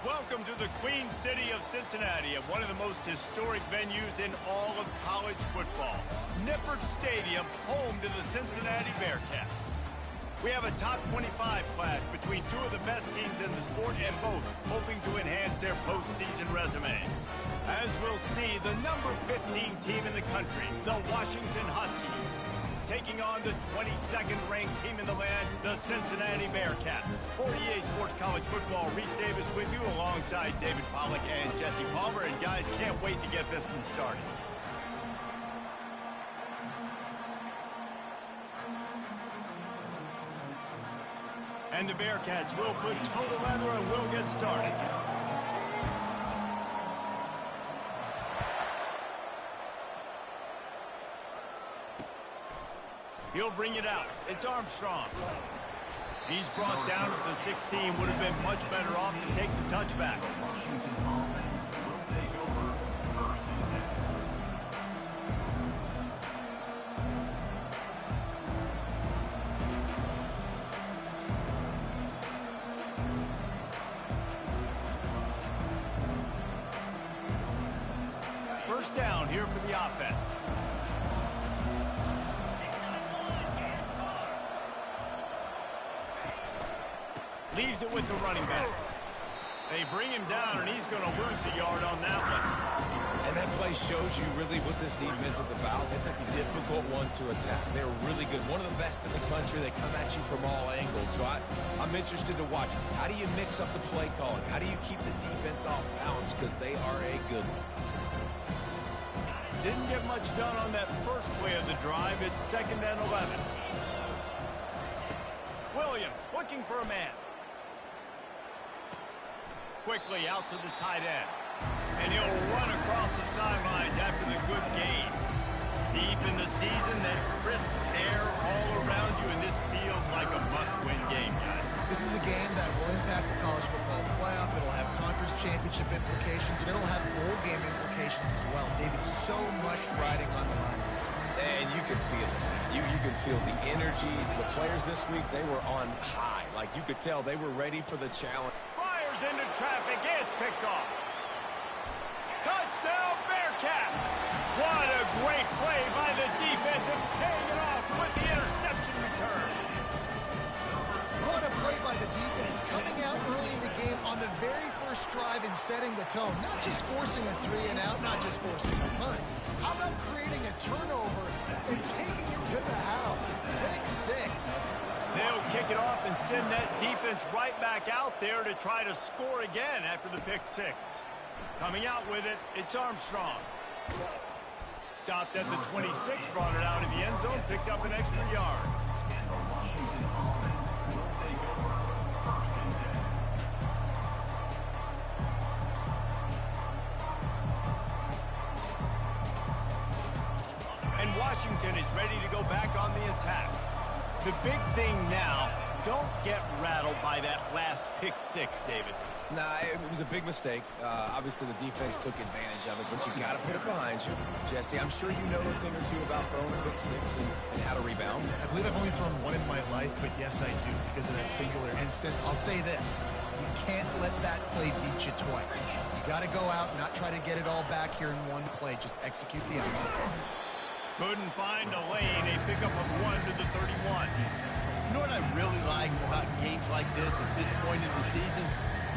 Welcome to the Queen City of Cincinnati, at one of the most historic venues in all of college football. Nippert Stadium, home to the Cincinnati Bearcats. We have a top 25 class between two of the best teams in the sport, and both hoping to enhance their postseason resume. As we'll see, the number 15 team in the country, the Washington Huskies, taking on the 22nd ranked team in the land, the Cincinnati Bearcats. For EA Sports College Football, Reese Davis with you alongside David Pollack and Jesse Palmer. And guys, can't wait to get this one started. And the Bearcats will put toe to leather and will get started. He'll bring it out. It's Armstrong. He's brought down to the 16. Would have been much better off to take the touchback. First down here for the offense. Leaves it with the running back. They bring him down, and he's going to lose a yard on that one. And that play shows you really what this defense is about. It's a difficult one to attack. They're really good. One of the best in the country. They come at you from all angles. So I'm interested to watch. How do you mix up the play calling? How do you keep the defense off balance? Because they are a good one. Didn't get much done on that first play of the drive. It's 2nd and 11. Williams looking for a man. Quickly out to the tight end. And he'll run across the sidelines after the good gain. Deep in the season, that crisp air all around you, and this feels like a must-win game, guys. This is a game that will impact the college football playoff. It'll have conference championship implications, and it'll have bowl game implications as well. David, so much riding on the line. And you can feel it. You can feel the energy. The players this week, they were on high. Like, you could tell they were ready for the challenge. Fires into traffic. It's picked off. Touchdown, Bearcats. What a great play by the defense, and paying it off with the interception return. What a play by the defense, coming out early in the game on the very first drive and setting the tone. Not just forcing a 3-and-out, not just forcing a punt. How about creating a turnover and taking it to the house? Pick 6. They'll kick it off and send that defense right back out there to try to score again after the pick 6. Coming out with it, it's Armstrong. Stopped at the 26, brought it out of the end zone, picked up an extra yard. And Washington is ready to go back on the attack. The big thing now, don't get rattled by that last pick 6, David. Nah, it was a big mistake. Obviously, the defense took advantage of it, but you got to put it behind you. Jesse, I'm sure you know a thing or two about throwing a pick 6 and how to rebound. I believe I've only thrown one in my life, but yes, I do because of that singular instance. I'll say this. You can't let that play beat you twice. You got to go out and not try to get it all back here in one play. Just execute the offense. Couldn't find a lane. A pickup of 1 to the 31. You know what I really like about games like this at this point in the season?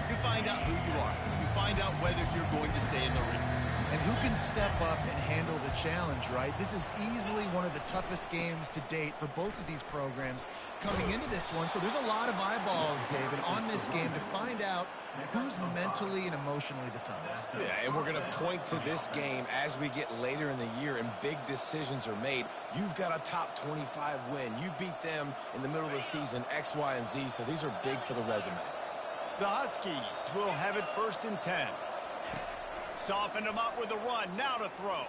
You find out who you are. You find out whether you're going to stay in the race. And who can step up and handle the challenge, right? This is easily one of the toughest games to date for both of these programs coming into this one. So there's a lot of eyeballs, David, on this game to find out who's mentally and emotionally the toughest. Yeah, and we're going to point to this game as we get later in the year and big decisions are made. You've got a top 25 win. You beat them in the middle of the season, X, Y, and Z, so these are big for the resume. The Huskies will have it 1st and 10. Softened him up with a run. Now to throw.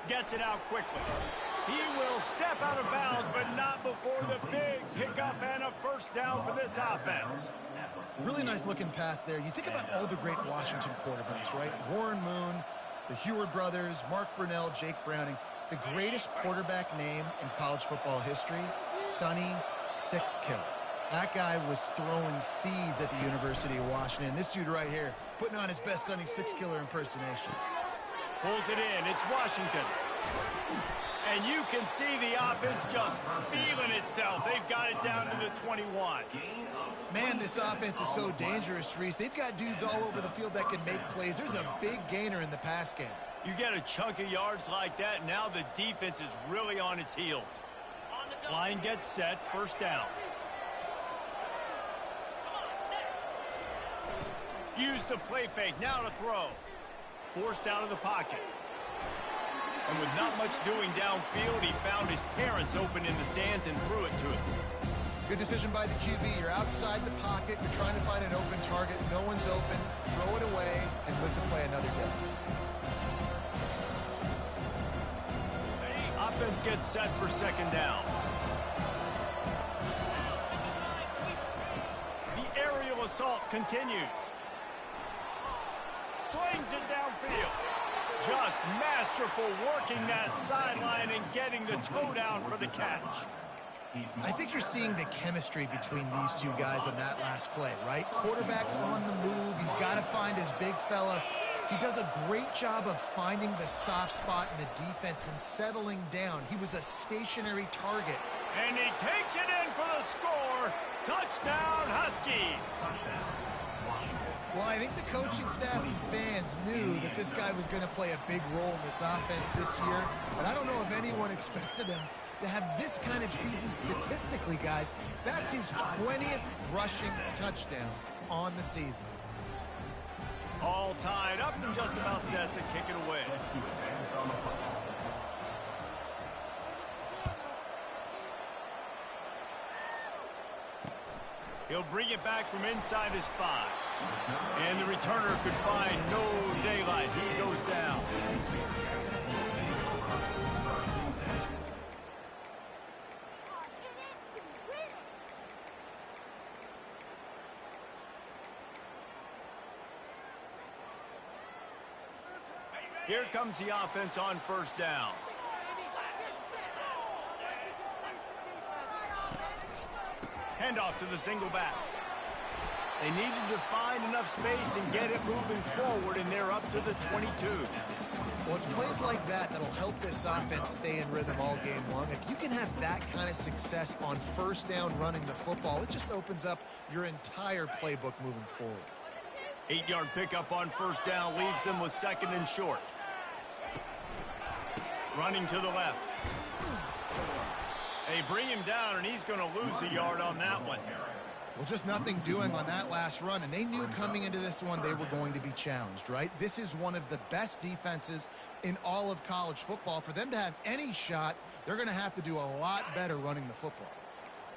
Gets it out quickly. He will step out of bounds, but not before the big pickup and a first down for this offense. Really nice looking pass there. You think about all the great Washington quarterbacks, right? Warren Moon, the Heward brothers, Mark Brunell, Jake Browning. The greatest quarterback name in college football history, Sonny Six Killer. That guy was throwing seeds at the University of Washington. This dude right here, putting on his best Sonny Six Killer impersonation. Pulls it in. It's Washington. And you can see the offense just feeling itself. They've got it down to the 21. Man, this offense is so dangerous, Reese. They've got dudes all over the field that can make plays. There's a big gainer in the pass game. You get a chunk of yards like that, now the defense is really on its heels. Line gets set, first down. Use the play fake, now to throw. Forced out of the pocket. And with not much doing downfield, he found his parents open in the stands and threw it to him. Good decision by the QB. You're outside the pocket. You're trying to find an open target. No one's open. Throw it away and live to play another day. Offense gets set for second down. The aerial assault continues. Slings it downfield. Just masterful working that sideline and getting the toe down for the catch. I think you're seeing the chemistry between these two guys on that last play, right? Quarterback's on the move. He's got to find his big fella. He does a great job of finding the soft spot in the defense and settling down. He was a stationary target. And he takes it in for the score. Touchdown, Huskies. Well, I think the coaching staff and fans knew that this guy was going to play a big role in this offense this year. But I don't know if anyone expected him to have this kind of season statistically, guys. That's his 20th rushing touchdown on the season. All tied up and just about set to kick it away. He'll bring it back from inside his 5. And the returner could find no daylight. He goes down. Here comes the offense on first down. Handoff to the single back. They needed to find enough space and get it moving forward, and they're up to the 22. Well, it's plays like that that'll help this offense stay in rhythm all game long. If you can have that kind of success on first down running the football, it just opens up your entire playbook moving forward. 8-yard pickup on first down leaves them with second and short. Running to the left. They bring him down, and he's going to lose a yard on that one. Well, just nothing doing on that last run, and they knew coming into this one they were going to be challenged, right? This is one of the best defenses in all of college football. For them to have any shot, they're going to have to do a lot better running the football.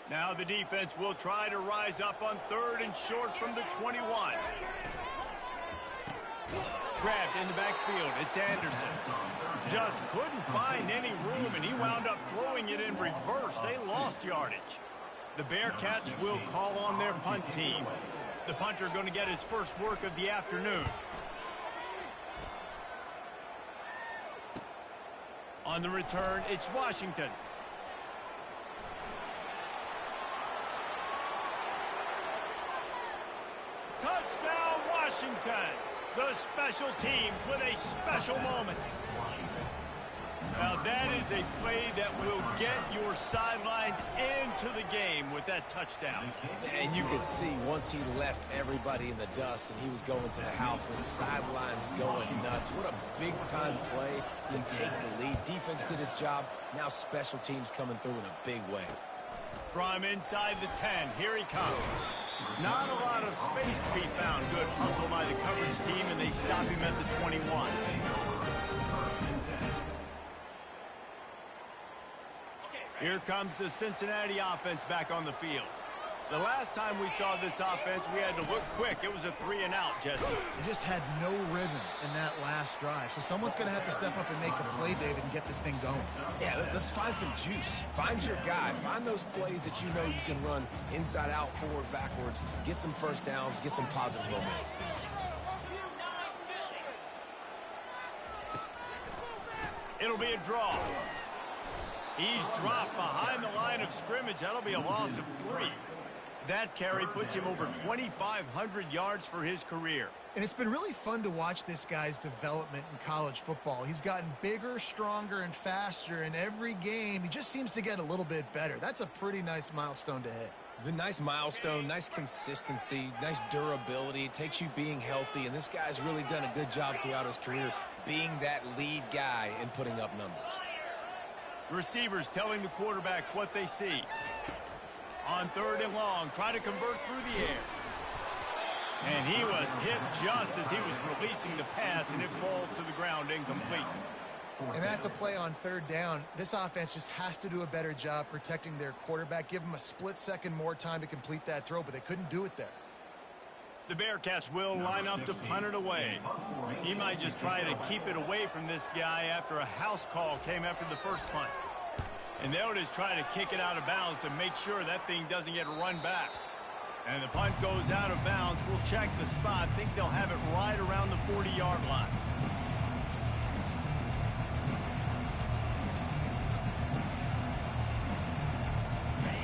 Now the defense will try to rise up on third and short from the 21. Grabbed in the backfield. It's Anderson. Just couldn't find any room, and he wound up throwing it in reverse. They lost yardage. The Bearcats will call on their punt team. The punter going to get his first work of the afternoon. On the return, it's Washington. Touchdown, Washington! The special teams with a special moment. Now that is a play that will get your sidelines into the game with that touchdown. And you could see once he left everybody in the dust and he was going to the house, the sidelines going nuts. What a big-time play to take the lead. Defense did his job. Now special teams coming through in a big way. From inside the 10, here he comes. Not a lot of space to be found. Good hustle by the coverage team, and they stop him at the 21. Here comes the Cincinnati offense back on the field. The last time we saw this offense, we had to look quick. It was a 3-and-out, Jesse. They just had no rhythm in that last drive. So someone's going to have to step up and make a play, David, and get this thing going. Yeah, let's find some juice. Find your guy. Find those plays that you know you can run inside out, forward, backwards. Get some first downs. Get some positive momentum. It'll be a draw. He's dropped behind the line of scrimmage. That'll be a loss of 3. That carry puts him over 2,500 yards for his career. And it's been really fun to watch this guy's development in college football. He's gotten bigger, stronger, and faster in every game. He just seems to get a little bit better. That's a pretty nice milestone to hit. The nice milestone, nice consistency, nice durability. It takes you being healthy, and this guy's really done a good job throughout his career being that lead guy and putting up numbers. Receivers telling the quarterback what they see. On 3rd and long, try to convert through the air. And he was hit just as he was releasing the pass, and it falls to the ground incomplete. And that's a play on 3rd down. This offense just has to do a better job protecting their quarterback. Give him a split second more time to complete that throw, but they couldn't do it there. The Bearcats will line up to punt it away. He might just try to keep it away from this guy after a house call came after the first punt. And they'll just try to kick it out of bounds to make sure that thing doesn't get run back. And the punt goes out of bounds. We'll check the spot. Think they'll have it right around the 40-yard line.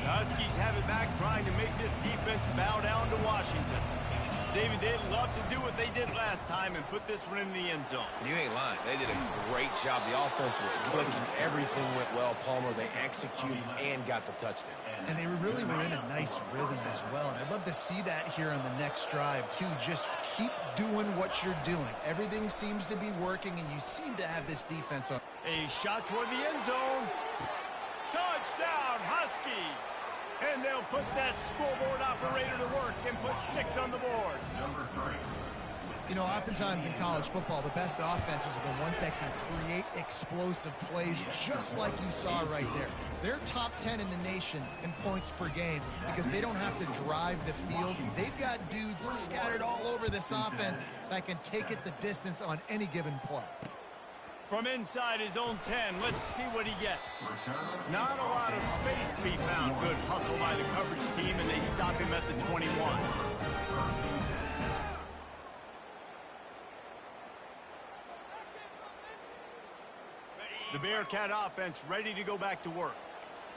The Huskies have it back, trying to make this defense bow down to Washington. David, they'd love to do what they did last time and put this one in the end zone. You ain't lying. They did a great job. The offense was clicking. Everything went well, Palmer. They executed and got the touchdown. And they really were in a nice rhythm as well. And I'd love to see that here on the next drive, too. Just keep doing what you're doing. Everything seems to be working, and you seem to have this defense on. A shot toward the end zone. Touchdown, Huskies! And they'll put that scoreboard operator to work and put 6 on the board. Number 3. You know, oftentimes in college football, the best offenses are the ones that can create explosive plays, just like you saw right there. They're top 10 in the nation in points per game because they don't have to drive the field. They've got dudes scattered all over this offense that can take it the distance on any given play. From inside his own 10, let's see what he gets. Not a lot of space to be found. Good hustle by the coverage team, and they stop him at the 21. The Bearcat offense ready to go back to work.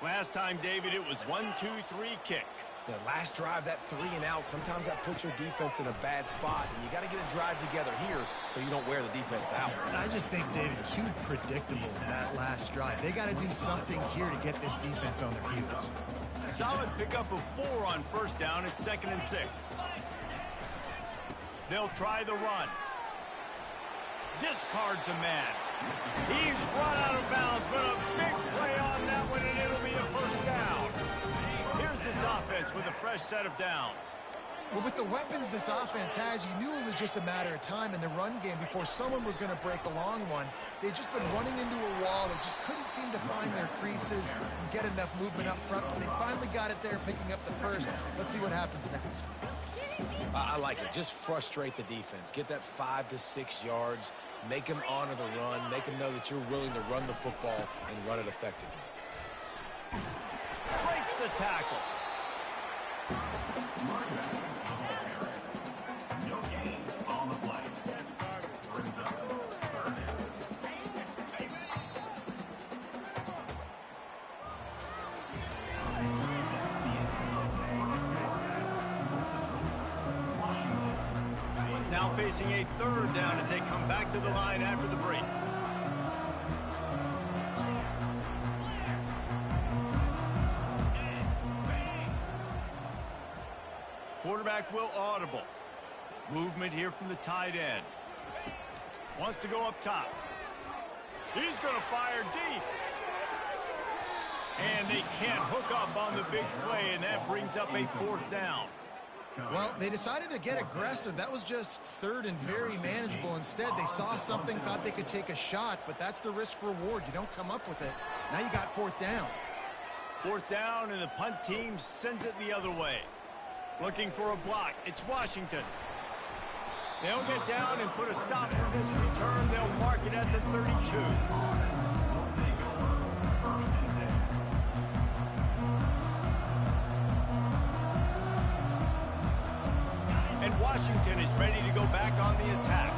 Last time, David, it was 1-2-3 kick. The last drive, that 3 and out, sometimes that puts your defense in a bad spot, and you got to get a drive together here so you don't wear the defense out. I just think, David, too predictable that last drive. They got to do something here to get this defense on their heels. Solid pickup of 4 on 1st down. It's 2nd and 6. They'll try the run. Discards a man. He's run out of bounds, but a big play on that one, and it'll be a 1st down. Here's this offense with a fresh set of downs. Well, with the weapons this offense has, you knew it was just a matter of time in the run game before someone was going to break a long one. They'd just been running into a wall. They just couldn't seem to find their creases and get enough movement up front. But they finally got it there, picking up the 1st. Let's see what happens next. I like it. Just frustrate the defense. Get that 5 to 6 yards. Make them honor the run. Make them know that you're willing to run the football and run it effectively. Breaks the tackle. No gain on the play. Brings up 3rd down. Now facing a 3rd down as they come back to the line after the break. Quarterback will audible. Movement here from the tight end. Wants to go up top. He's going to fire deep. And they can't hook up on the big play, and that brings up a 4th down. Well, they decided to get aggressive. That was just 3rd and very manageable. Instead, they saw something, thought they could take a shot, but that's the risk reward. You don't come up with it. Now you got 4th down. 4th down, and the punt team sends it the other way. Looking for a block. It's Washington. They'll get down and put a stop for this return. They'll mark it at the 32. And Washington is ready to go back on the attack.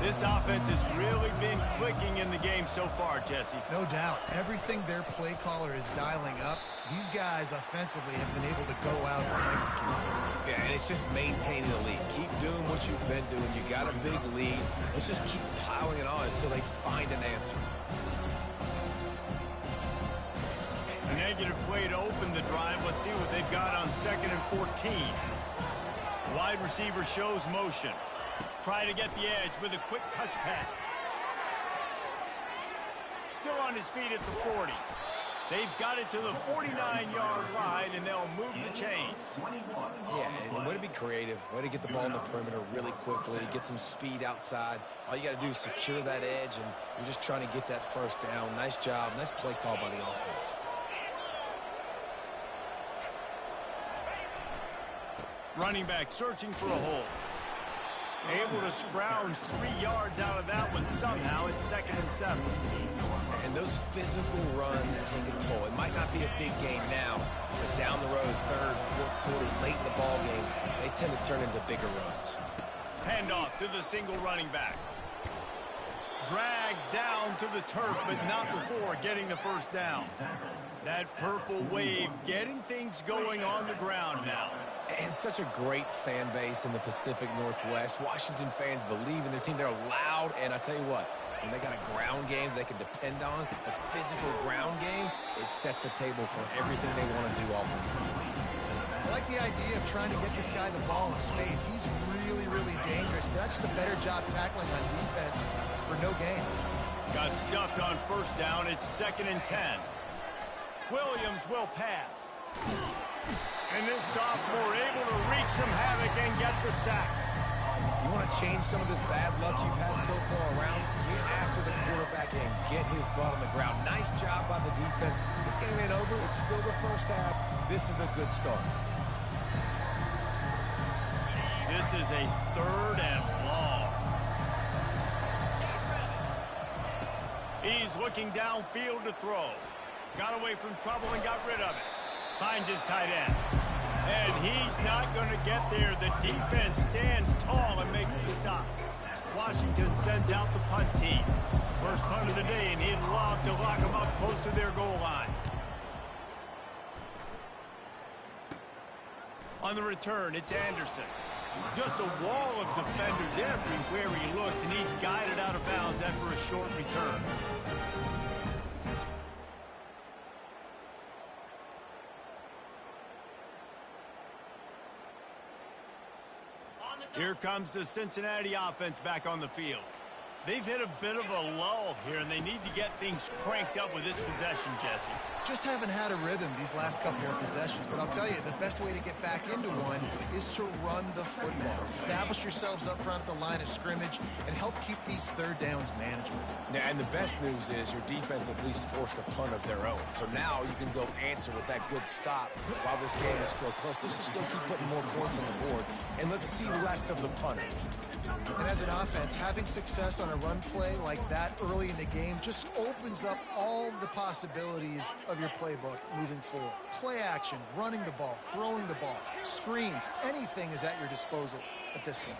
This offense has really been clicking in the game so far, Jesse. No doubt. Everything their play caller is dialing up, These guys offensively have been able to go out and execute. Yeah, and it's just maintaining the lead. Keep doing what you've been doing. You got a big lead. Let's just keep piling it on until they find an answer. A negative play to open the drive. Let's see what they've got on 2nd and 14. Wide receiver shows motion. Try to get the edge with a quick touch pass. Still on his feet at the 40. They've got it to the 49-yard line, and they'll move the chains. Yeah, and way to be creative. Way to get the ball in the perimeter really quickly. Get some speed outside. All you got to do is secure that edge, and you're just trying to get that first down. Nice job. Nice play call by the offense. Running back searching for a hole. Able to scrounge 3 yards out of that one somehow. It's 2nd and 7. And those physical runs take a toll. It might not be a big game now, but down the road, 3rd, 4th quarter, late in the ball games, they tend to turn into bigger runs. Handoff to the single running back. Dragged down to the turf, but not before getting the first down. That purple wave getting things going on the ground now. And such a great fan base in the Pacific Northwest. Washington fans believe in their team. They're loud, and I tell you what, when they got a ground game they can depend on, a physical ground game, it sets the table for everything they want to do offensively. I like the idea of trying to get this guy the ball in space. He's really, really dangerous, but that's just a better job tackling on defense for no gain. Got stuffed on 1st down. It's 2nd and 10. Williams will pass. And this sophomore able to wreak some havoc and get the sack. You want to change some of this bad luck you've had so far around? Get after the quarterback and get his butt on the ground. Nice job by the defense. This game ain't over. It's still the first half. This is a good start. This is a 3rd and long. He's looking downfield to throw. Got away from trouble and got rid of it. Finds his tight end. And he's not going to get there. The defense stands tall and makes the stop. Washington sends out the punt team. First punt of the day, and he'd love to lock them up close to their goal line. On the return, it's Anderson. Just a wall of defenders everywhere he looks, and he's guided out of bounds after a short return. Here comes the Cincinnati offense back on the field. They've hit a bit of a lull here, and they need to get things cranked up with this possession, Jesse. Just haven't had a rhythm these last couple of possessions, but I'll tell you, the best way to get back into one is to run the football. Establish yourselves up front at the line of scrimmage and help keep these 3rd downs manageable. Yeah, and the best news is your defense at least forced a punt of their own. So now you can go answer with that good stop while this game is still close. Let's just go keep putting more points on the board, and let's see less of the punter. And as an offense, having success on a run play like that early in the game just opens up all the possibilities of your playbook moving forward. Play action, running the ball, throwing the ball, screens, anything is at your disposal at this point.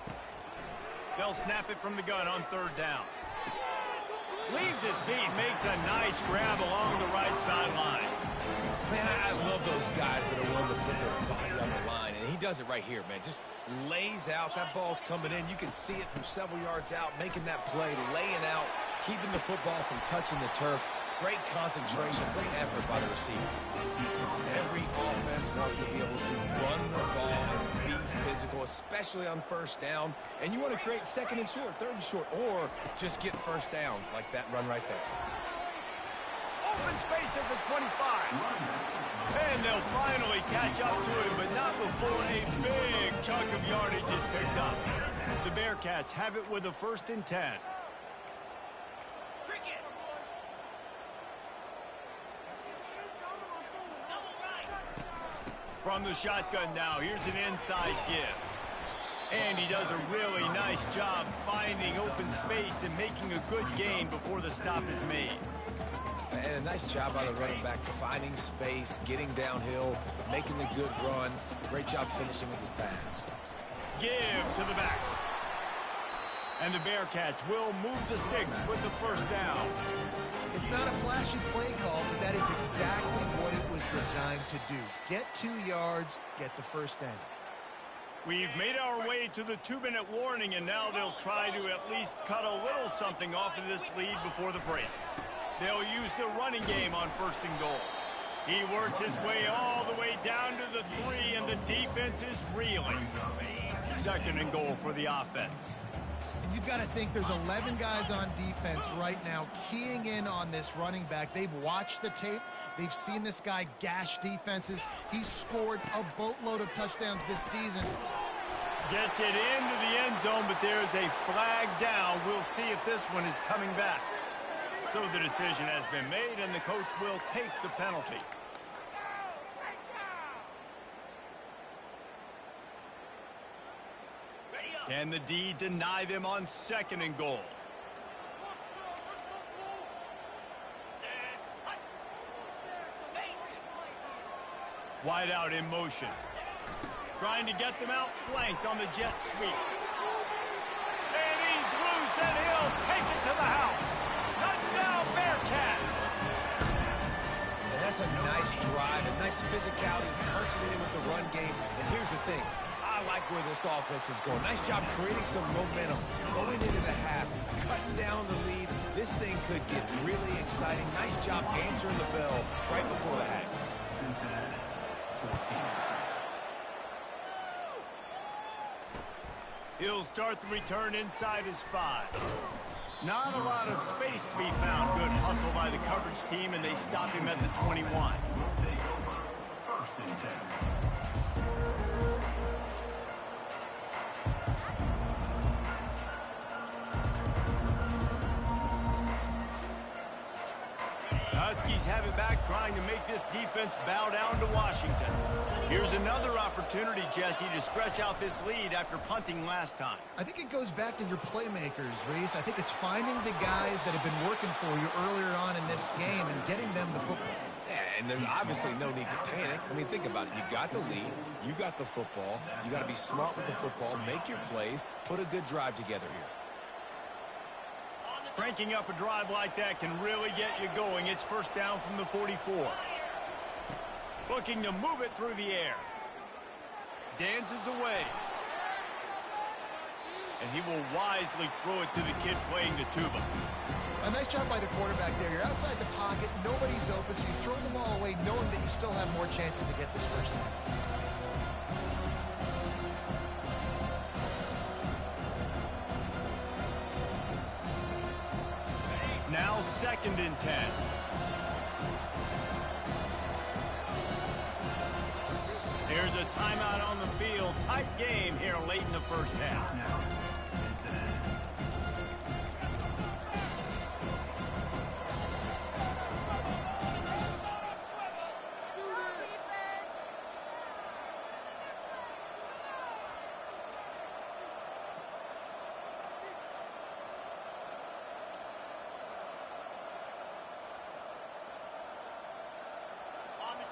They'll snap it from the gun on 3rd down. Leaves his feet, makes a nice grab along the right sideline. Man, I love those guys that are willing to put their body on the line, and he does it right here, man. Just lays out. That ball's coming in. You can see it from several yards out, making that play, laying out, keeping the football from touching the turf. Great concentration, great effort by the receiver. Every offense wants to be able to run the ball and be physical, especially on 1st down. And you want to create 2nd and short, 3rd and short, or just get 1st downs like that run right there. Open space at the 25. And they'll finally catch up to him, but not before a big chunk of yardage is picked up. The Bearcats have it with a 1st and 10. From the shotgun now, here's an inside give. And he does a really nice job finding open space and making a good gain before the stop is made. And a nice job by the running back, finding space, getting downhill, making a good run. Great job finishing with his pads. Give to the back. And the Bearcats will move the sticks with the 1st down. It's not a flashy play call, but that is exactly what it was designed to do. Get 2 yards, get the first down. We've made our way to the 2-minute warning, and now they'll try to at least cut a little something off of this lead before the break. They'll use the running game on 1st and goal. He works his way all the way down to the 3, and the defense is reeling. 2nd and goal for the offense. And you've got to think there's 11 guys on defense right now keying in on this running back. They've watched the tape. They've seen this guy gash defenses. He's scored a boatload of touchdowns this season. Gets it into the end zone, but there's a flag down. We'll see if this one is coming back. So the decision has been made, and the coach will take the penalty. Can the D deny them on 2nd and goal? Wide out in motion. Trying to get them out flanked on the jet sweep. And he's loose, and he'll take it to the house. Touchdown, Bearcats! And that's a nice drive, a nice physicality, punching it in with the run game. And here's the thing. I like where this offense is going. Nice job creating some momentum, going into the half, cutting down the lead. This thing could get really exciting. Nice job answering the bell right before the half. Cincinnati, 14. He'll start the return inside his 5. Not a lot of space to be found. Good hustle by the coverage team, and they stop him at the 21. Will take over 1st and 10. Huskies have it back, trying to make this defense bow down to Washington. Here's another opportunity, Jesse, to stretch out this lead after punting last time. I think it goes back to your playmakers, Reese. I think it's finding the guys that have been working for you earlier on in this game and getting them the football. Yeah, and there's obviously no need to panic. I mean, think about it. You got the lead. You got the football. You got to be smart with the football, make your plays, put a good drive together here. Cranking up a drive like that can really get you going. It's 1st down from the 44. Looking to move it through the air. Dances away. And he will wisely throw it to the kid playing the tuba. A nice job by the quarterback there. You're outside the pocket. Nobody's open, so you throw the ball away knowing that you still have more chances to get this first down. Now 2nd and 10. There's a timeout on the field. Tight game here late in the first half. Now, Cincinnati.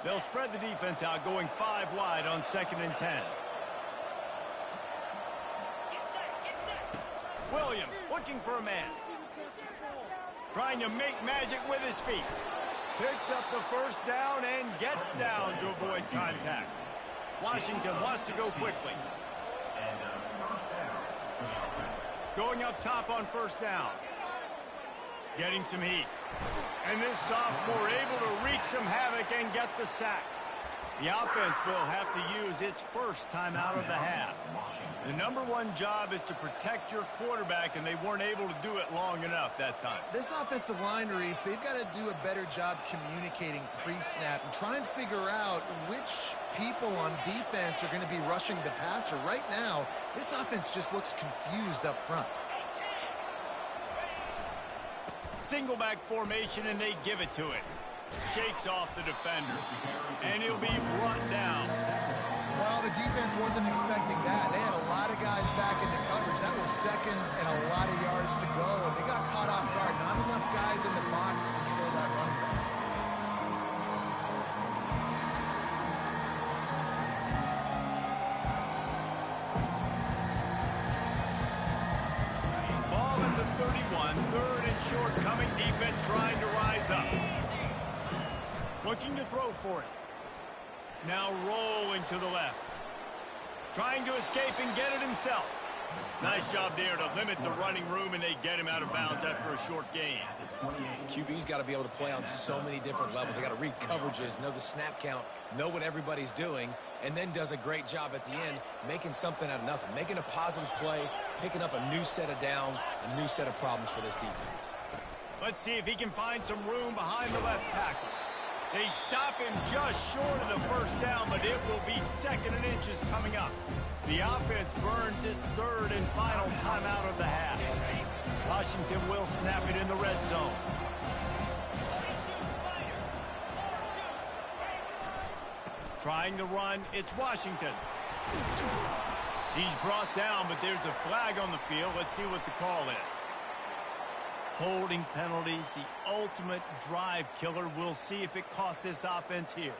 They'll spread the defense out, going 5 wide on 2nd and 10. Williams looking for a man. Trying to make magic with his feet. Picks up the first down and gets down to avoid contact. Washington wants to go quickly. And first down for the offense. Going up top on 1st down. Getting some heat. And this sophomore able to wreak some havoc and get the sack. The offense will have to use its first timeout of the half. The #1 job is to protect your quarterback, and they weren't able to do it long enough that time. This offensive line, Reese, they've got to do a better job communicating pre-snap and try and figure out which people on defense are going to be rushing the passer. Right now, this offense just looks confused up front. Single back formation, and they give it to it. Shakes off the defender, and he'll be brought down. Well, the defense wasn't expecting that. They had a lot of guys back in the coverage. That was 2nd and a lot of yards to go, and they got caught off guard. Not enough guys in the box to control that running back. Ball in the 31. Third and short coming. Defense trying to rise up. Looking to throw for it. Now rolling to the left. Trying to escape and get it himself. Nice job there to limit the running room, and they get him out of bounds after a short gain. QB's got to be able to play on so many different levels. They got to read coverages, know the snap count, know what everybody's doing, and then does a great job at the end making something out of nothing, making a positive play, picking up a new set of downs, a new set of problems for this defense. Let's see if he can find some room behind the left tackle. They stop him just short of the first down, but it will be second and inches coming up. The offense burns its third and final timeout of the half. Washington will snap it in the red zone. Trying to run, it's Washington. He's brought down, but there's a flag on the field. Let's see what the call is. Holding penalties, the ultimate drive killer. We'll see if it costs this offense here.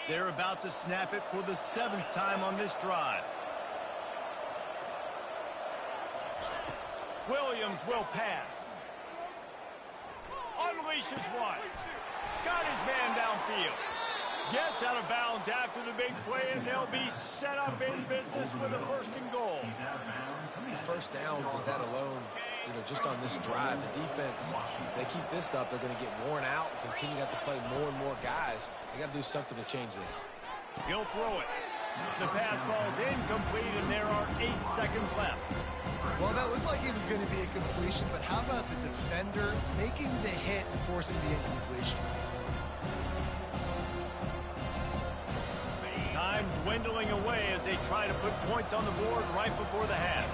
They're about to snap it for the 7th time on this drive. Williams will pass. Unleashes one. Got his man downfield. Gets out of bounds after the big play, and they'll be set up in business with a 1st and goal. How many first downs is that alone, just on this drive? The defense, they keep this up, they're going to get worn out and continue to have to play more and more guys. They got to do something to change this. He'll throw it. The pass falls incomplete, and there are 8 seconds left. Well, that looked like it was going to be a completion, but how about the defender making the hit and forcing the incompletion? Time dwindling away as they try to put points on the board right before the half.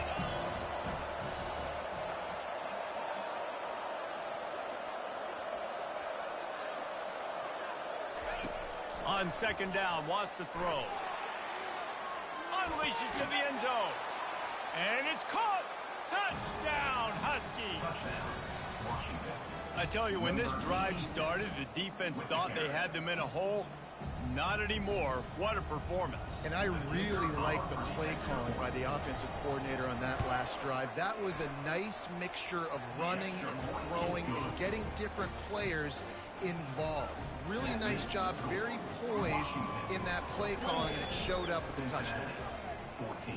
On 2nd down, wants to throw. Unleashes to the end zone. And it's caught. Touchdown, Husky. I tell you, when this drive started, the defense thought they had them in a hole. Not anymore. What a performance. And I really like the play calling by the offensive coordinator on that last drive. That was a nice mixture of running and throwing and getting different players involved. Really nice job, very poised in that play calling, and it showed up with a touchdown. 14.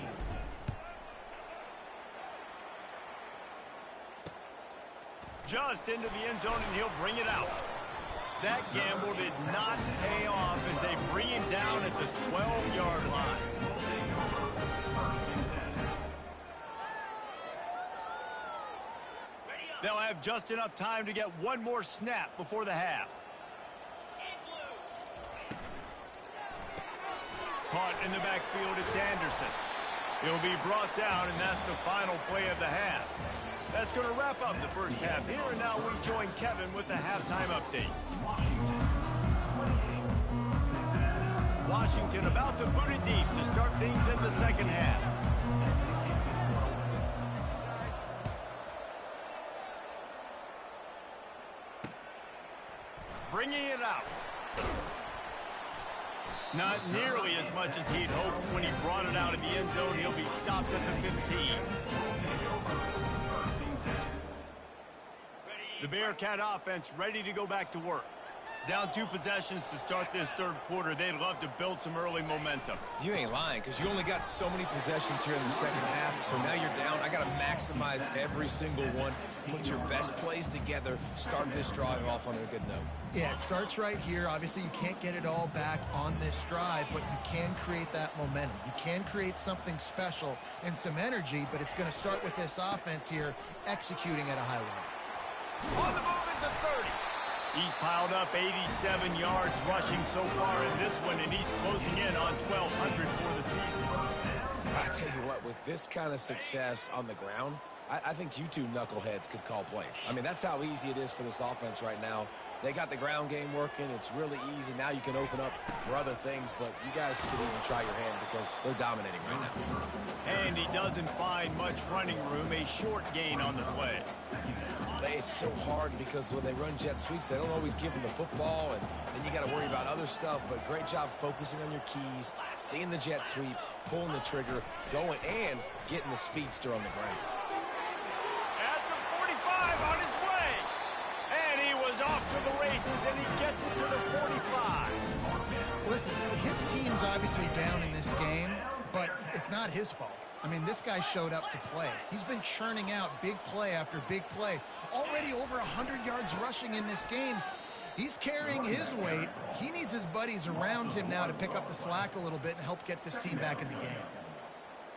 Just into the end zone, and he'll bring it out. That gamble did not pay off as they bring him down at the 12-yard line. They'll have just enough time to get one more snap before the half. Caught in the backfield, it's Anderson. He'll be brought down, and that's the final play of the half. That's going to wrap up the first half here, and now we join Kevin with the halftime update. Washington about to put it deep to start things in the second half. Bringing it out. Not nearly as much as he'd hoped when he brought it out in the end zone. He'll be stopped at the 15. The Bearcat offense ready to go back to work. Down 2 possessions to start this third quarter. They'd love to build some early momentum. You ain't lying, because you only got so many possessions here in the second half, so now you're down. I got to maximize every single one, put your best plays together, start this drive off on a good note. Yeah, it starts right here. Obviously, you can't get it all back on this drive, but you can create that momentum. You can create something special and some energy, but it's going to start with this offense here executing at a high level. On the move at the 30. He's piled up 87 yards rushing so far in this one, and he's closing in on 1,200 for the season. I tell you what, with this kind of success on the ground, I think you two knuckleheads could call plays. I mean, that's how easy it is for this offense right now. They got the ground game working. It's really easy. Now you can open up for other things, but you guys could even try your hand because they're dominating right now. And he doesn't find much running room, a short gain on the play. It's so hard because when they run jet sweeps, they don't always give them the football, and then you got to worry about other stuff. But great job focusing on your keys, seeing the jet sweep, pulling the trigger, going, and getting the speedster on the ground. At the 45 on his way. And he was off to the races, and he gets it to the 45. Listen, his team's obviously down in this game, but it's not his fault. I mean, this guy showed up to play. He's been churning out big play after big play. Already over 100 yards rushing in this game. He's carrying his weight. He needs his buddies around him now to pick up the slack a little bit and help get this team back in the game.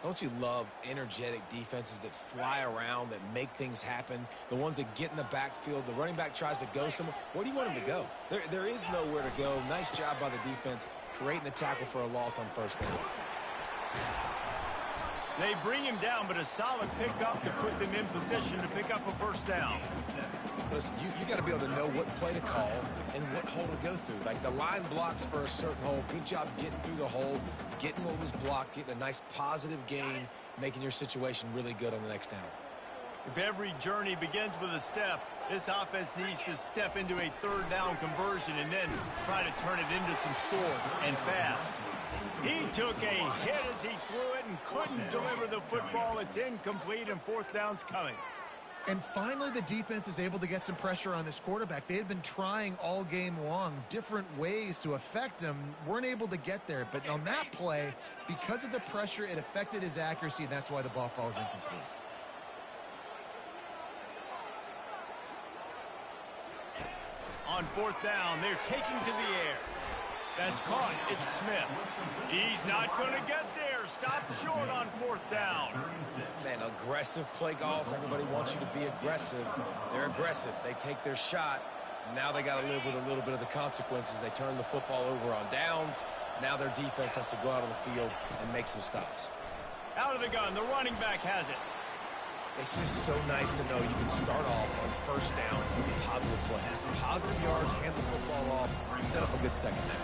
Don't you love energetic defenses that fly around, that make things happen? The ones that get in the backfield, the running back tries to go somewhere. Where do you want him to go? There is nowhere to go. Nice job by the defense creating the tackle for a loss on first down. They bring him down, but a solid pickup to put them in position to pick up a first down. Listen, you got to be able to know what play to call and what hole to go through. Like the line blocks for a certain hole. Good job getting through the hole, getting what was blocked, getting a nice positive gain, making your situation really good on the next down. If every journey begins with a step, this offense needs to step into a third down conversion and then try to turn it into some scores, and fast. He took a hit as he threw it and couldn't deliver the football. It's incomplete, and fourth down's coming. And finally, the defense is able to get some pressure on this quarterback. They had been trying all game long different ways to affect him. Weren't able to get there. But on that play, because of the pressure, it affected his accuracy, and that's why the ball falls incomplete. On fourth down, they're taking to the air. That's caught. It's Smith. He's not going to get there. Stopped short on fourth down. Man, aggressive play calls. Everybody wants you to be aggressive. They're aggressive. They take their shot. Now they got to live with a little bit of the consequences. They turn the football over on downs. Now their defense has to go out on the field and make some stops. Out of the gun. The running back has it. It's just so nice to know you can start off on first down with positive plays. Positive yards, hand the football off, set up a good second down.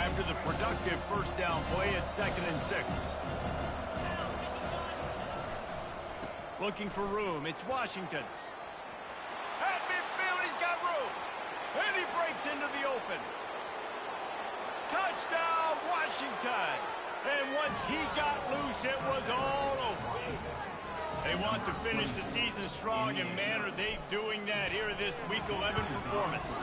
After the productive first down play, it's 2nd and 6. Looking for room. It's Washington. At midfield, he's got room. And he breaks into the open. Touchdown, Washington. And once he got loose, it was all over. They want to finish the season strong, and man, are they doing that here in this Week 11 performance.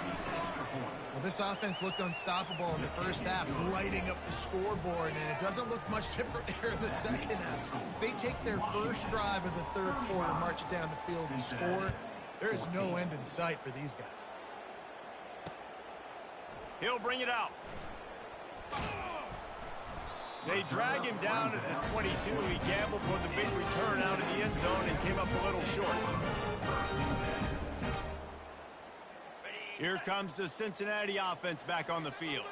Well, this offense looked unstoppable in the first half, lighting up the scoreboard, and it doesn't look much different here in the second half. They take their first drive of the third quarter, march it down the field, and score. There is no end in sight for these guys. He'll bring it out. They drag him down at the 22. He gambled for the big return out of the end zone and came up a little short. Here comes the Cincinnati offense back on the field.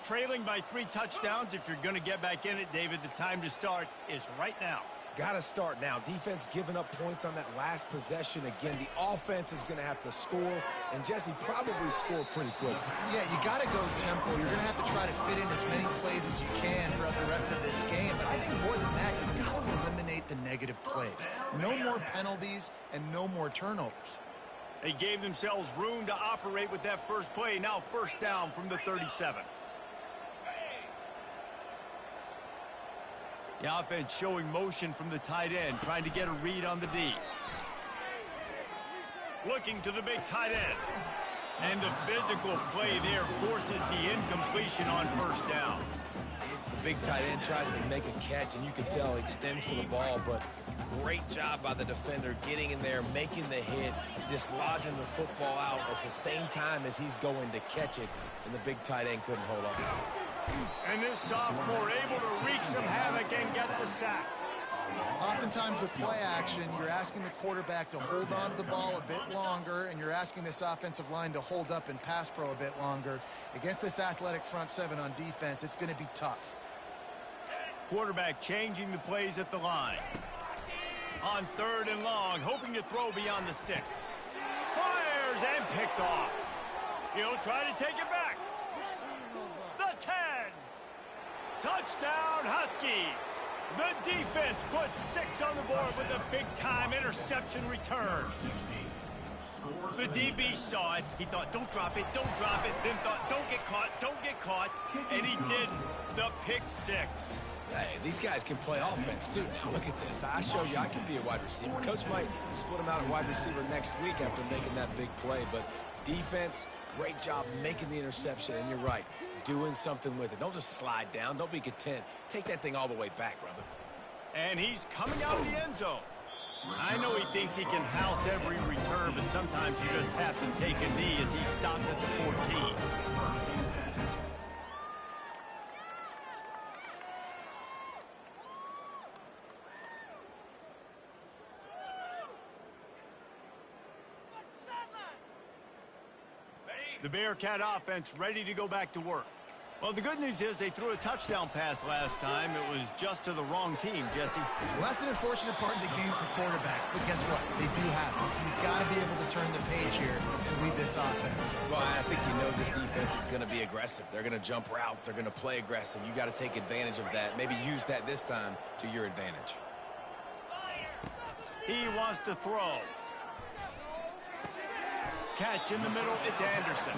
Trailing by 3 touchdowns. If you're going to get back in it, David, the time to start is right now. Got to start now. Defense giving up points on that last possession. Again, the offense is going to have to score, and Jesse probably score pretty quick. Yeah, you got to go tempo. You're going to have to try to fit in as many plays as you can throughout the rest of this game. But I think more than that, you got to eliminate the negative plays. No more penalties and no more turnovers. They gave themselves room to operate with that first play. Now first down from the 37. The offense showing motion from the tight end, trying to get a read on the D. Looking to the big tight end. And the physical play there forces the incompletion on first down. The big tight end tries to make a catch, and you can tell he extends for the ball, but great job by the defender getting in there, making the hit, dislodging the football out at the same time as he's going to catch it, and the big tight end couldn't hold on to it. And this sophomore able to wreak some havoc and get the sack. Oftentimes with play action, you're asking the quarterback to hold on to the ball a bit longer, and you're asking this offensive line to hold up in pass pro a bit longer. Against this athletic front seven on defense, it's going to be tough. Quarterback changing the plays at the line. On 3rd and long, hoping to throw beyond the sticks. Fires and picked off. He'll try to take it back. The 10. Touchdown, Huskies. The defense puts 6 on the board with a big-time interception return. The DB saw it. He thought, don't drop it, don't drop it. Then thought, don't get caught. And he didn't. The pick 6. Hey, these guys can play offense, too. Now, look at this. I show you I can be a wide receiver. Coach might split him out at wide receiver next week after making that big play. But defense, great job making the interception. And you're right, doing something with it. Don't just slide down. Don't be content. Take that thing all the way back, brother. And he's coming out of the end zone. I know he thinks he can house every return, but sometimes you just have to take a knee as he stopped at the 14. The Bearcat offense ready to go back to work. Well, the good news is they threw a touchdown pass last time. It was just to the wrong team, Jesse. Well, that's an unfortunate part of the game for quarterbacks, but guess what? They do happen, so you've got to be able to turn the page here and lead this offense. Well, I think you know this defense is going to be aggressive. They're going to jump routes. They're going to play aggressive. You got to take advantage of that. Maybe use that this time to your advantage. He wants to throw. Catch in the middle, it's Anderson.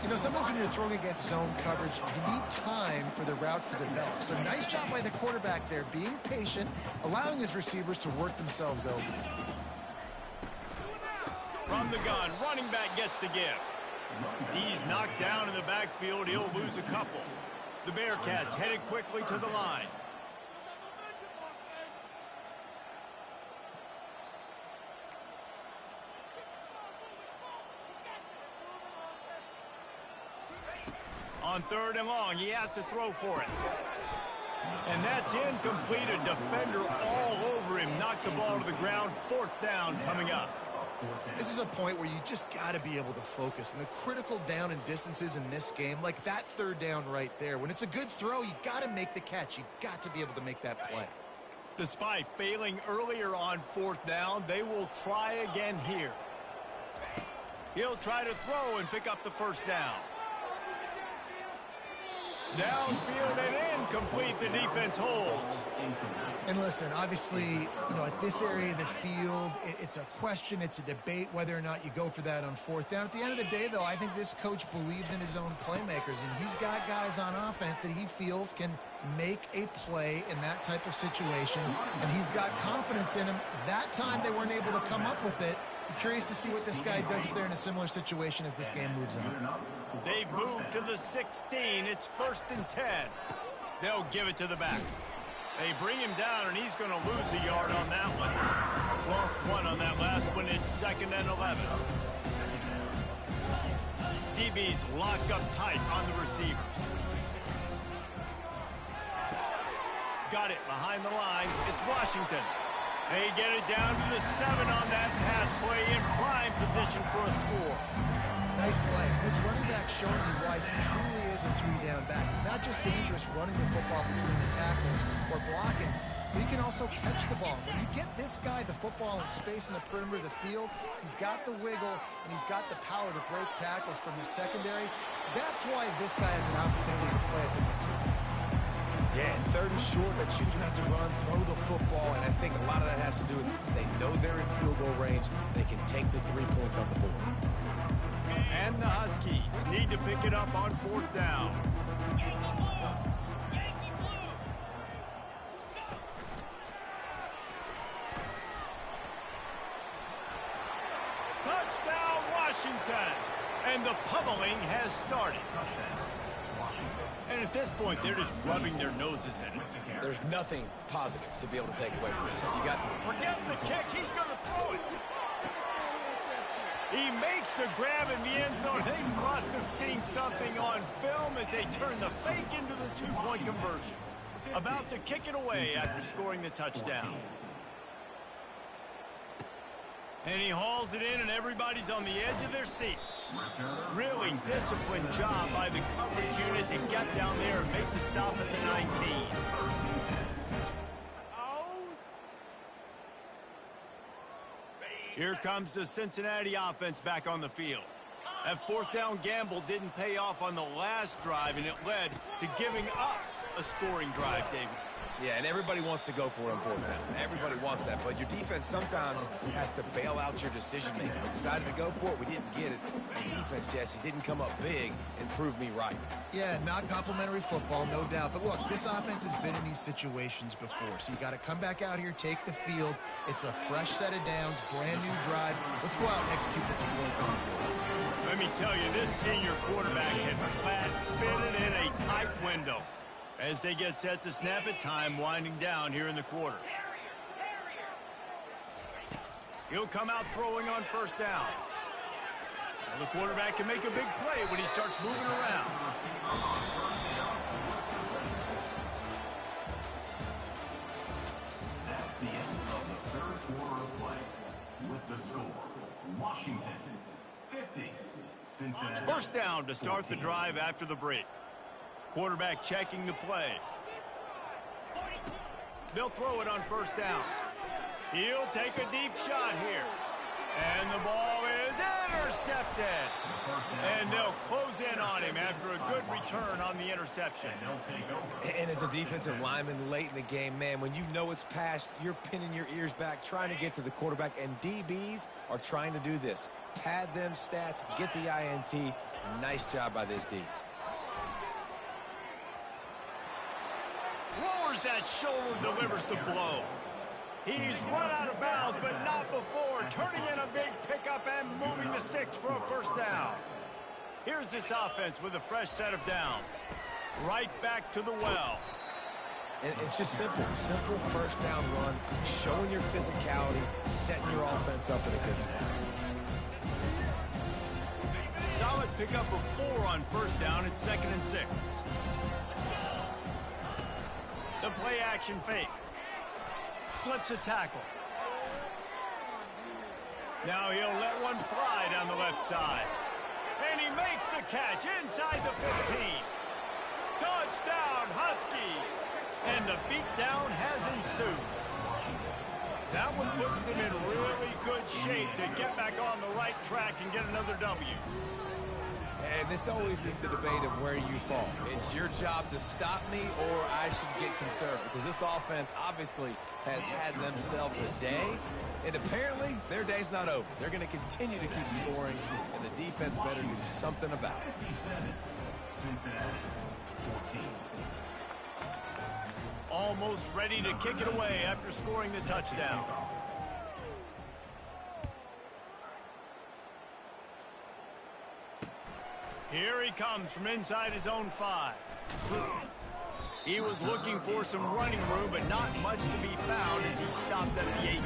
You know, sometimes when you're throwing against zone coverage, you need time for the routes to develop. So nice job by the quarterback there, being patient, allowing his receivers to work themselves over. From the gun, running back gets to give. He's knocked down in the backfield. He'll lose a couple. The Bearcats headed quickly to the line. On 3rd and long, he has to throw for it. And that's incomplete. A defender all over him. Knocked the ball to the ground. 4th down coming up. This is a point where you just got to be able to focus. And the critical down and distances in this game, like that 3rd down right there, when it's a good throw, you got to make the catch. You've got to be able to make that play. Despite failing earlier on 4th down, they will try again here. He'll try to throw and pick up the 1st down. Downfield and incomplete. The defense holds. And listen, obviously, you know, at this area of the field, it's a question, it's a debate whether or not you go for that on 4th down. At the end of the day, though, I think this coach believes in his own playmakers, and he's got guys on offense that he feels can make a play in that type of situation, and he's got confidence in him. That time they weren't able to come up with it. I'm curious to see what this guy does if they're in a similar situation as this game moves on. They've moved to the 16. It's 1st and 10. They'll give it to the back. They bring him down, and he's going to lose a yard on that one. Lost 1 on that last one. It's 2nd and 11. DB's locked up tight on the receivers. Got it behind the line. It's Washington. They get it down to the 7 on that pass play in prime position for a score. Nice play. This running back showing you why he truly is a 3-down back. He's not just dangerous running the football between the tackles or blocking, but he can also catch the ball. When you get this guy the football in space in the perimeter of the field, he's got the wiggle and he's got the power to break tackles from the secondary. That's why this guy has an opportunity to play at the next level. Yeah, and 3rd and short, they choose not to run, throw the football, and I think a lot of that has to do with they know they're in field goal range. They can take the 3 points on the board. And the Huskies need to pick it up on 4th down. Touchdown, Washington! And the pummeling has started. And at this point, they're just rubbing their noses in it. There's nothing positive to be able to take away from this. You got Forget the kick. He's going to throw it. He makes the grab in the end zone. They must have seen something on film as they turn the fake into the 2-point conversion. About to kick it away after scoring the touchdown. And he hauls it in, and everybody's on the edge of their seats. Really disciplined job by the coverage unit to get down there and make the stop at the 19. Here comes the Cincinnati offense back on the field. That fourth down gamble didn't pay off on the last drive, and it led to giving up a scoring drive, David. Yeah, and everybody wants to go for it on fourth down. Everybody wants that, but your defense sometimes has to bail out your decision-making. We decided to go for it. We didn't get it. The defense, Jesse, didn't come up big and prove me right. Yeah, not complimentary football, no doubt. But look, this offense has been in these situations before, so you got to come back out here, take the field. It's a fresh set of downs, brand new drive. Let's go out and execute with some points on the board. Let me tell you, this senior quarterback had flat fitted in a tight window. As they get set to snap it, time winding down here in the quarter. He'll come out throwing on first down. Well, the quarterback can make a big play when he starts moving around. That's the end of the third quarter of play. With the score, Washington 50, Cincinnati. First down to start the drive after the break. Quarterback checking the play. They'll throw it on first down. He'll take a deep shot here. And the ball is intercepted. And they'll close in on him after a good return on the interception. And as a defensive lineman late in the game, man, when you know it's past, you're pinning your ears back, trying to get to the quarterback, and DBs are trying to do this. Pad them stats, get the INT. Nice job by this D. Lowers that shoulder, delivers the blow. He's run out of bounds, but not before. Turning in a big pickup and moving the sticks for a first down. Here's this offense with a fresh set of downs. Right back to the well. And it's just simple. Simple first down run, showing your physicality, setting your offense up in a good spot. Solid pickup of 4 on first down. It's 2nd and 6. The play action fake. Slips a tackle. Now he'll let one fly down the left side. And he makes the catch inside the 15. Touchdown, Huskies. And the beatdown has ensued. That one puts them in really good shape to get back on the right track and get another W. And this always is the debate of where you fall. It's your job to stop me, or I should get conservative, because this offense obviously has had themselves a day, and apparently their day's not over. They're going to continue to keep scoring, and the defense better do something about it. 57, Cincinnati 14. Almost ready to kick it away after scoring the touchdown. Here he comes from inside his own 5. He was looking for some running room, but not much to be found as he stopped at the 18.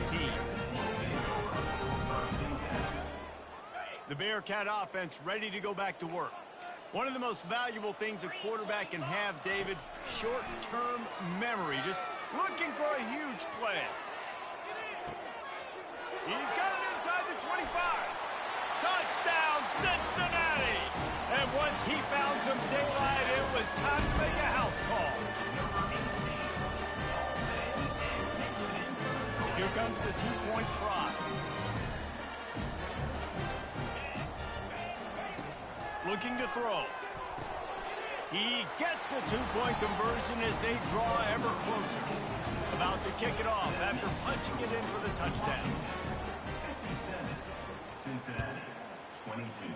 The Bearcat offense ready to go back to work. One of the most valuable things a quarterback can have, David, short-term memory. Just looking for a huge play. He's got it inside the 25. Touchdown, Cincinnati! And once he found some daylight, it was time to make a house call. Here comes the 2-point try. Looking to throw. He gets the 2-point conversion as they draw ever closer. About to kick it off after punching it in for the touchdown. 57, Cincinnati 22.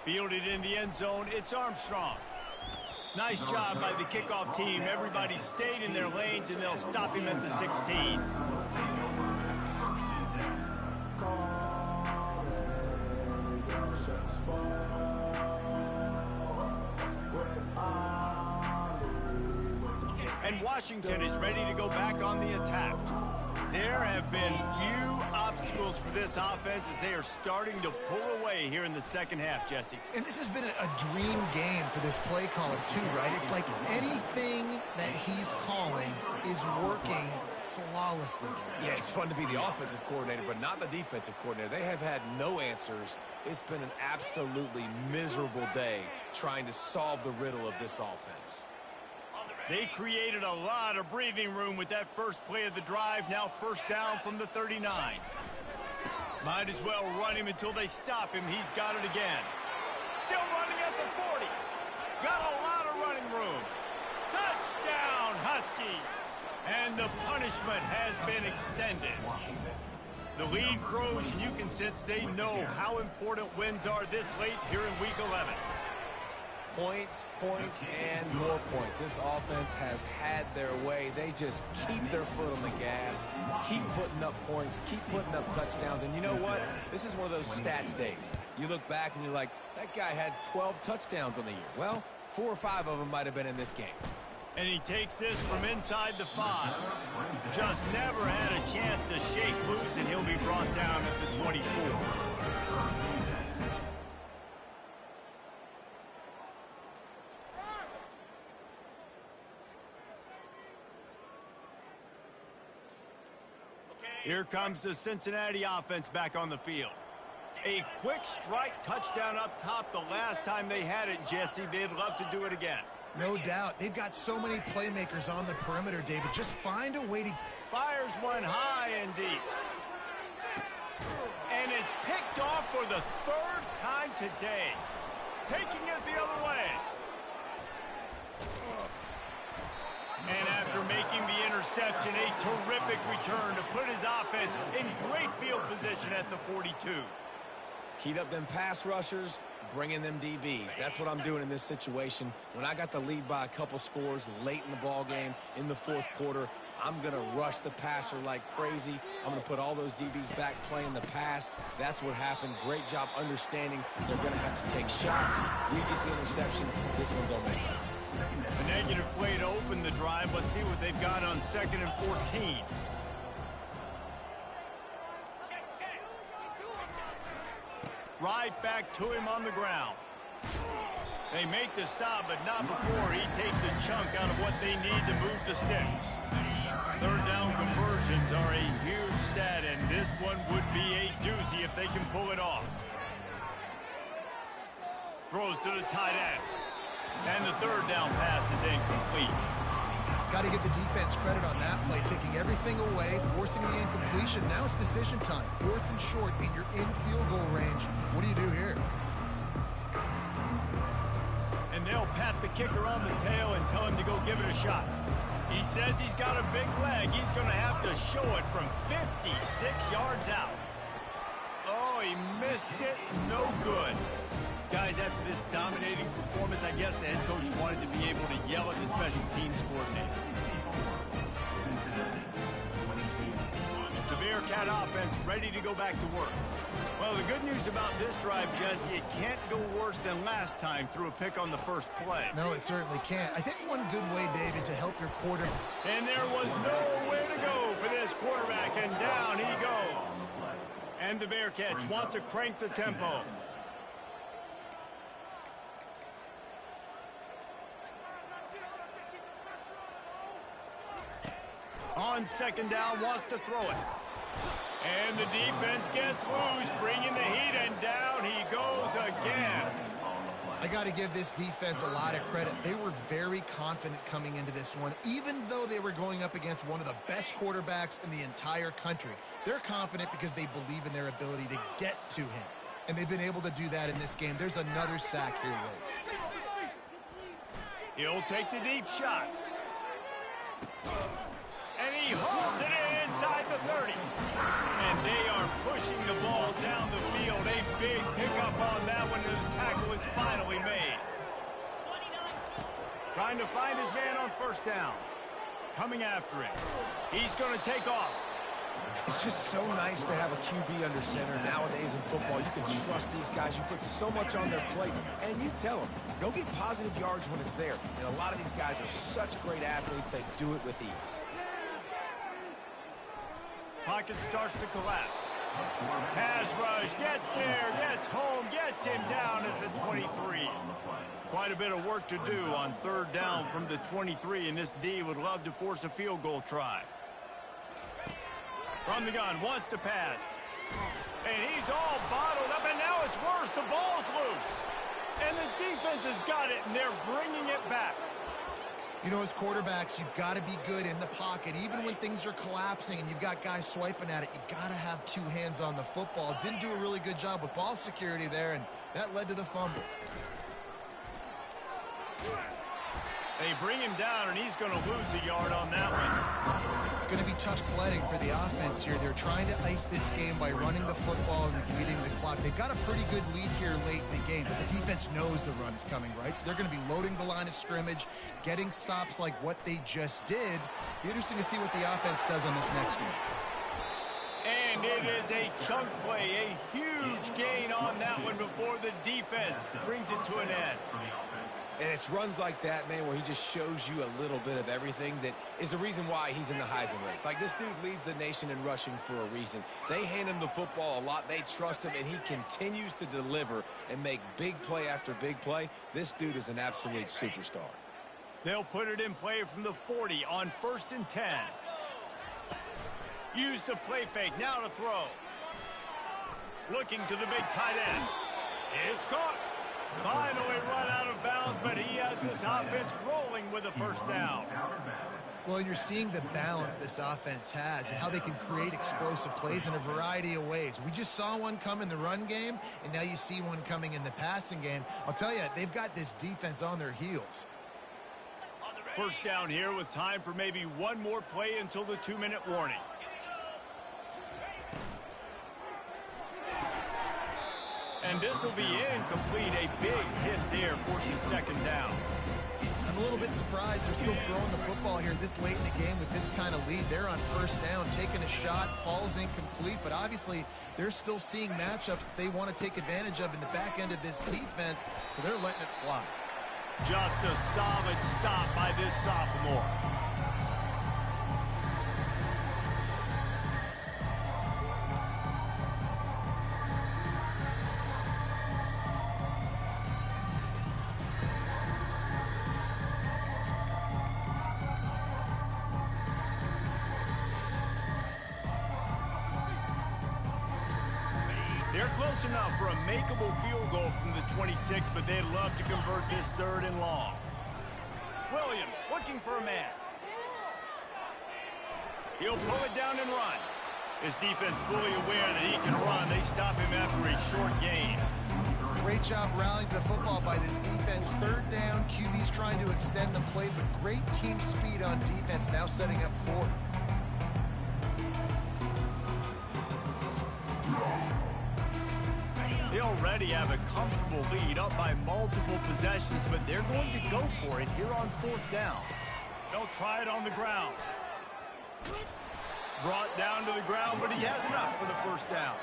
Fielded in the end zone, it's Armstrong. Nice job by the kickoff team. Everybody stayed in their lanes, and they'll stop him at the 16. And Washington is ready to go back on the attack. There have been few obstacles for this offense as they are starting to pull away here in the second half, Jesse. And this has been a dream game for this play caller too, right? It's like anything that he's calling is working flawlessly. Yeah, it's fun to be the offensive coordinator, but not the defensive coordinator. They have had no answers. It's been an absolutely miserable day trying to solve the riddle of this offense. On the They created a lot of breathing room with that first play of the drive. Now first down from the 39. Might as well run him until they stop him. He's got it again. Still running at the 40. Got a lot of running room. Touchdown, Huskies. And the punishment has been extended. The lead grows, and you can sense they know how important wins are this late here in Week 11. Points, points, and more points. This offense has had their way. They just keep their foot on the gas, keep putting up points, keep putting up touchdowns. And you know what? This is one of those stats days. You look back and you're like, that guy had 12 touchdowns on the year. Well, 4 or 5 of them might have been in this game. And he takes this from inside the 5. Just never had a chance to shake loose, and he'll be brought down at the 24. Here comes the Cincinnati offense back on the field. A quick strike touchdown up top the last time they had it, Jesse. They'd love to do it again. No doubt. They've got so many playmakers on the perimeter, David. Just find a way to... Fires one high and deep. And it's picked off for the 3rd time today. Taking it the other way. And after making the interception, a terrific return to put his offense in great field position at the 42. Heat up them pass rushers, bring in them DBs. That's what I'm doing in this situation. When I got the lead by a couple scores late in the ball game in the 4th quarter, I'm going to rush the passer like crazy. I'm going to put all those DBs back playing the pass. That's what happened. Great job understanding they're going to have to take shots. We get the interception. This one's almost done. A negative play to open the drive. Let's see what they've got on 2nd and 14. Right back to him on the ground. They make the stop, but not before he takes a chunk out of what they need to move the sticks. 3rd down conversions are a huge stat, and this one would be a doozy if they can pull it off. Throws to the tight end. And the 3rd down pass is incomplete. Got to give the defense credit on that play, taking everything away, forcing the incompletion. Now it's decision time. 4th and short, and you're in field goal range. What do you do here? And they'll pat the kicker on the tail and tell him to go give it a shot. He says he's got a big leg. He's going to have to show it from 56 yards out. Oh, he missed it. No good. Guys, after this dominating performance, I guess the head coach wanted to be able to yell at the special teams coordinator. The Bearcat offense ready to go back to work. Well, the good news about this drive, Jesse, it can't go worse than last time through a pick on the first play. No, it certainly can't. I think one good way, David, to help your quarterback. And there was nowhere to go for this quarterback, and down he goes. And the Bearcats want to crank the tempo. On 2nd down, wants to throw it. And the defense gets loose, bringing the heat, and down he goes again. I got to give this defense a lot of credit. They were very confident coming into this one, even though they were going up against one of the best quarterbacks in the entire country. They're confident because they believe in their ability to get to him. And they've been able to do that in this game. There's another sack here late. He'll take the deep shot. And he hauls it in inside the 30. And they are pushing the ball down the field. A big pickup on that one, and the tackle is finally made. Trying to find his man on 1st down. Coming after him. He's going to take off. It's just so nice to have a QB under center. Nowadays in football, you can trust these guys. You put so much on their plate, and you tell them, go get positive yards when it's there. And a lot of these guys are such great athletes, they do it with ease. Pocket starts to collapse. Pass rush, gets there, gets home, gets him down at the 23. Quite a bit of work to do on 3rd down from the 23, and this D would love to force a field goal try. From the gun, wants to pass. And he's all bottled up, and now it's worse. The ball's loose. And the defense has got it, and they're bringing it back. You know, as quarterbacks, you've got to be good in the pocket. Even when things are collapsing and you've got guys swiping at it, you've got to have two hands on the football. Didn't do a really good job with ball security there, and that led to the fumble. They bring him down, and he's going to lose a yard on that one. It's going to be tough sledding for the offense here. They're trying to ice this game by running the football and bleeding the clock. They've got a pretty good lead here late in the game, but the defense knows the run's coming, right? So they're going to be loading the line of scrimmage, getting stops like what they just did. Be interesting to see what the offense does on this next one. And it is a chunk play, a huge gain on that one before the defense brings it to an end. And it's runs like that, man, where he just shows you a little bit of everything that is the reason why he's in the Heisman race. Like, this dude leads the nation in rushing for a reason. They hand him the football a lot. They trust him, and he continues to deliver and make big play after big play. This dude is an absolute superstar. They'll put it in play from the 40 on 1st and 10. Use the play fake. Now to throw. Looking to the big tight end. It's caught. Finally run out of bounds, but he has this offense rolling with a first down. Well, you're seeing the balance this offense has and how they can create explosive plays in a variety of ways. We just saw one come in the run game, and now you see one coming in the passing game. I'll tell you, they've got this defense on their heels. First down here with time for maybe one more play until the 2-minute warning. And this will be incomplete. A big hit there forces second down. I'm a little bit surprised they're still throwing the football here this late in the game with this kind of lead. They're on first down, taking a shot, falls incomplete, but obviously they're still seeing matchups that they want to take advantage of in the back end of this defense, so they're letting it fly. Just a solid stop by this sophomore. They're close enough for a makeable field goal from the 26, but they'd love to convert this 3rd and long. Williams looking for a man. He'll pull it down and run. His defense fully aware that he can run. They stop him after a short gain. Great job rallying the football by this defense. 3rd down, QB's trying to extend the play, but great team speed on defense, now setting up 4th. They already have a comfortable lead up by multiple possessions, but they're going to go for it here on 4th down. They'll try it on the ground. Brought down to the ground, but he has enough for the first down.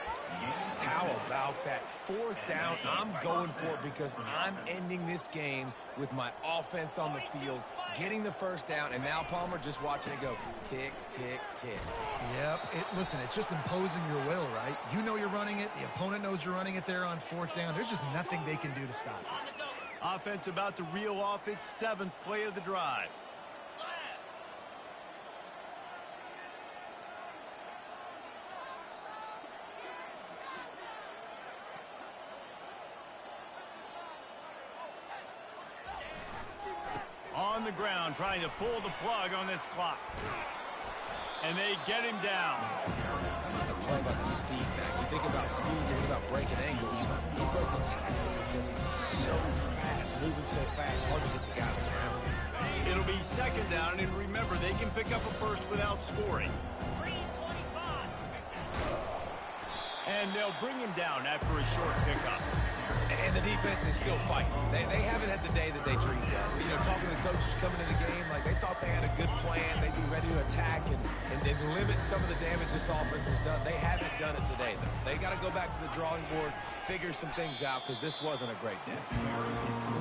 How about that 4th down? I'm going for it because I'm ending this game with my offense on the field, getting the first down, and now Palmer just watching it go tick, tick, tick. Yep. Listen, it's just imposing your will, right? You know you're running it. The opponent knows you're running it there on 4th down. There's just nothing they can do to stop it. Offense about to reel off its 7th play of the drive. On the ground, trying to pull the plug on this clock. And they get him down. The play by the speed back. You think about speed, you think about breaking angles. He broke the tackle because he's so fast, moving so fast, hard to get the guy on the ground. It'll be 2nd down, and remember, they can pick up a first without scoring. And they'll bring him down after a short pickup. And the defense is still fighting. They haven't had the day that they dreamed of. You know, talking to the coaches coming in the game, like they thought they had a good plan. They'd be ready to attack and limit some of the damage this offense has done. They haven't done it today, though. They got to go back to the drawing board, figure some things out, because this wasn't a great day.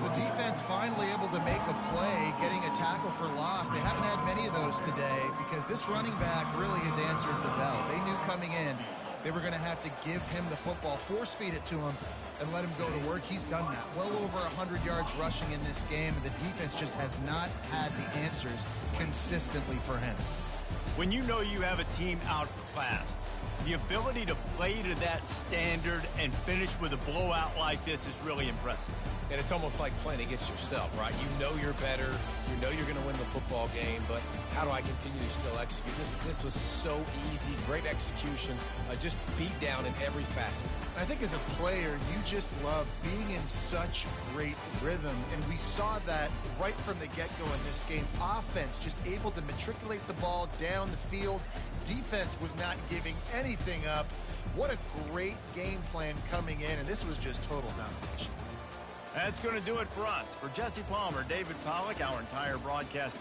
The defense finally able to make a play, getting a tackle for loss. They haven't had many of those today because this running back really has answered the bell. They knew coming in they were going to have to give him the football, force feed it to him, and let him go to work. He's done that. Well over 100 yards rushing in this game, and the defense just has not had the answers consistently for him. When you know you have a team outclassed, the ability to play to that standard and finish with a blowout like this is really impressive. And it's almost like playing against yourself, right? You know you're better. You know you're going to win the football game, but how do I continue to still execute? This was so easy. Great execution. Just beat down in every facet. I think as a player, you just love being in such great rhythm, and we saw that right from the get-go in this game. Offense just able to matriculate the ball down the field. Defense was not giving anything up. What a great game plan coming in, and this was just total domination. That's going to do it for us. For Jesse Palmer, David Pollack, our entire broadcast